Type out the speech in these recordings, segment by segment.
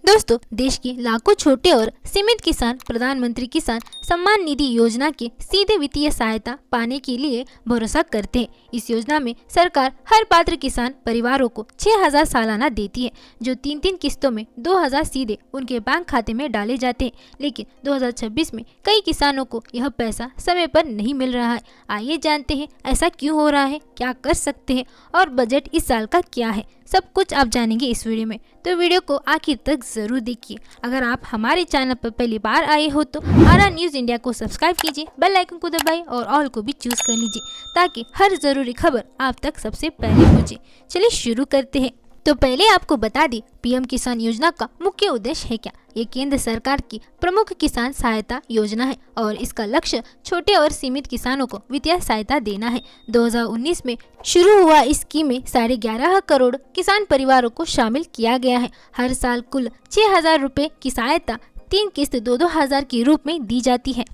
दोस्तों, देश के लाखों छोटे और सीमित किसान प्रधानमंत्री किसान सम्मान निधि योजना के सीधे वित्तीय सहायता पाने के लिए भरोसा करते हैं। इस योजना में सरकार हर पात्र किसान परिवारों को 6,000 सालाना देती है, जो 3-3 किस्तों में 2,000 सीधे उनके बैंक खाते में डाले जाते हैं। लेकिन 2026 में कई किसानों को यह पैसा समय पर नहीं मिल रहा है। आइए जानते हैं ऐसा क्यों हो रहा है, क्या कर सकते हैं और बजट इस साल का क्या है। सब कुछ आप जानेंगे इस वीडियो में, तो वीडियो को आखिर तक जरूर देखिए। अगर आप हमारे चैनल पर पहली बार आए हो तो आरा न्यूज इंडिया को सब्सक्राइब कीजिए, बेल आइकन को दबाइए और ऑल को भी चूज कर लीजिए, ताकि हर जरूरी खबर आप तक सबसे पहले पहुंचे। चलिए शुरू करते हैं। तो पहले आपको बता दें, पीएम किसान योजना का मुख्य उद्देश्य है क्या। ये केंद्र सरकार की प्रमुख किसान सहायता योजना है और इसका लक्ष्य छोटे और सीमित किसानों को वित्तीय सहायता देना है। 2019 में शुरू हुआ इस स्कीम में 11.5 करोड़ किसान परिवारों को शामिल किया गया है। हर साल कुल 6,000 रुपए की सहायता 3 किस्त 2-2 हजार के रूप में दी जाती है।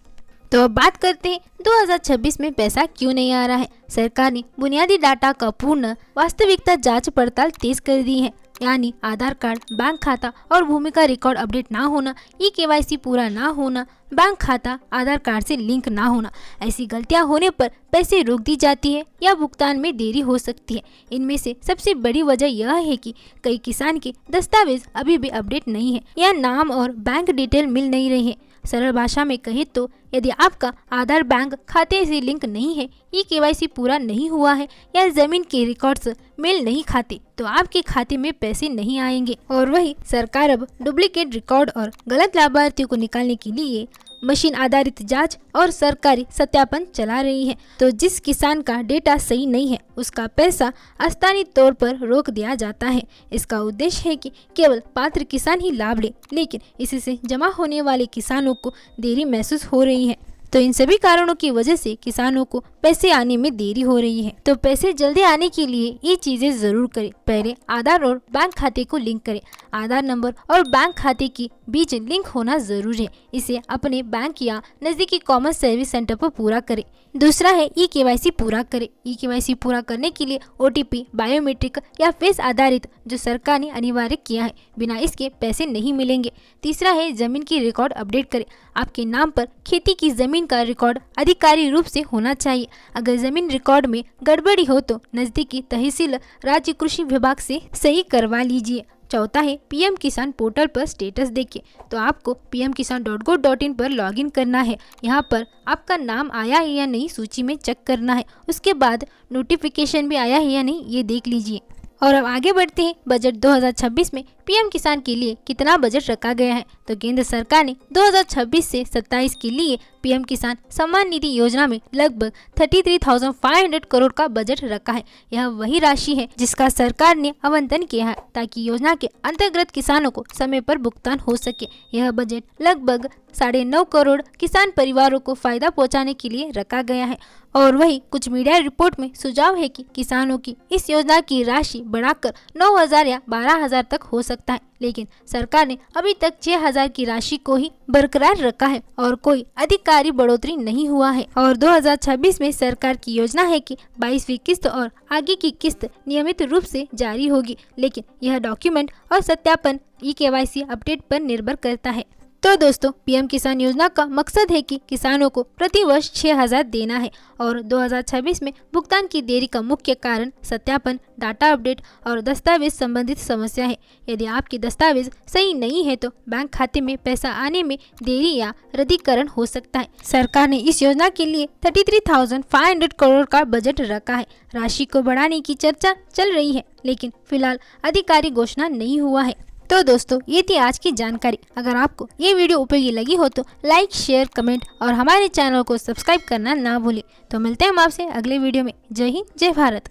तो अब बात करते हैं 2026 में पैसा क्यों नहीं आ रहा है। सरकार ने बुनियादी डाटा का पूर्ण वास्तविकता जांच पड़ताल तेज कर दी है, यानी आधार कार्ड, बैंक खाता और भूमि का रिकॉर्ड अपडेट ना होना, KYC पूरा ना होना, बैंक खाता आधार कार्ड से लिंक ना होना। ऐसी गलतियां होने पर पैसे रोक दी जाती है या भुगतान में देरी हो सकती है। इनमें से सबसे बड़ी वजह यह है कि कई किसान के दस्तावेज अभी भी अपडेट नहीं है या नाम और बैंक डिटेल मिल नहीं रही है। सरल भाषा में कहे तो यदि आपका आधार बैंक खाते से लिंक नहीं है, KYC पूरा नहीं हुआ है या जमीन के रिकॉर्ड्स मेल नहीं खाते, तो आपके खाते में पैसे नहीं आएंगे। और वही सरकार अब डुप्लीकेट रिकॉर्ड और गलत लाभार्थियों को निकालने के लिए मशीन आधारित जांच और सरकारी सत्यापन चला रही है। तो जिस किसान का डेटा सही नहीं है, उसका पैसा अस्थायी तौर पर रोक दिया जाता है। इसका उद्देश्य है कि केवल पात्र किसान ही लाभ ले, लेकिन इससे जमा होने वाले किसानों को देरी महसूस हो रही है। तो इन सभी कारणों की वजह से किसानों को पैसे आने में देरी हो रही है। तो पैसे जल्दी आने के लिए ये चीजें जरूर करें। पहले आधार और बैंक खाते को लिंक करें। आधार नंबर और बैंक खाते के बीच लिंक होना जरूरी है। इसे अपने बैंक या नजदीकी कॉमन सर्विस सेंटर पर पूरा करें। दूसरा है KYC पूरा करें। KYC पूरा करने के लिए OTP, बायोमेट्रिक या फेस आधारित जो सरकार ने अनिवार्य किया है, बिना इसके पैसे नहीं मिलेंगे। तीसरा है जमीन की रिकॉर्ड अपडेट करें। आपके नाम पर खेती की जमीन का रिकॉर्ड आधिकारिक रूप से होना चाहिए। अगर जमीन रिकॉर्ड में गड़बड़ी हो तो नजदीकी तहसील राज्य कृषि विभाग से सही करवा लीजिए। चौथा है PM किसान पोर्टल पर स्टेटस देखिए। तो आपको pmkisan.gov.in पर लॉगिन करना है। यहाँ पर आपका नाम आया है या नहीं सूची में चेक करना है। उसके बाद नोटिफिकेशन भी आया है या नहीं ये देख लीजिए। और अब आगे बढ़ते हैं, बजट 2026 में PM किसान के लिए कितना बजट रखा गया है। तो केंद्र सरकार ने 2026 से 27 के लिए PM किसान सम्मान निधि योजना में लगभग 33,500 करोड़ का बजट रखा है। यह वही राशि है जिसका सरकार ने आवंटन किया है ताकि योजना के अंतर्गत किसानों को समय पर भुगतान हो सके। यह बजट लगभग 9.5 करोड़ किसान परिवारों को फायदा पहुंचाने के लिए रखा गया है। और वही कुछ मीडिया रिपोर्ट में सुझाव है कि किसानों की इस योजना की राशि बढ़ाकर 9,000 या 12,000 तक हो सकता है, लेकिन सरकार ने अभी तक 6,000 की राशि को ही बरकरार रखा है और कोई अधिकारी बढ़ोतरी नहीं हुआ है। और 2026 में सरकार की योजना है कि 22वीं किस्त और आगे की किस्त नियमित रूप से जारी होगी, लेकिन यह डॉक्यूमेंट और सत्यापन KYC अपडेट पर निर्भर करता है। तो दोस्तों, PM किसान योजना का मकसद है कि किसानों को प्रति वर्ष 6,000 देना है और 2026 में भुगतान की देरी का मुख्य कारण सत्यापन, डाटा अपडेट और दस्तावेज संबंधित समस्या है। यदि आपके दस्तावेज सही नहीं है तो बैंक खाते में पैसा आने में देरी या रद्दीकरण हो सकता है। सरकार ने इस योजना के लिए 33,500 करोड़ का बजट रखा है। राशि को बढ़ाने की चर्चा चल रही है, लेकिन फिलहाल आधिकारिक घोषणा नहीं हुआ है। तो दोस्तों, ये थी आज की जानकारी। अगर आपको ये वीडियो उपयोगी लगी हो तो लाइक, शेयर, कमेंट और हमारे चैनल को सब्सक्राइब करना ना भूलें। तो मिलते हैं हम आपसे अगले वीडियो में। जय हिंद, जय भारत।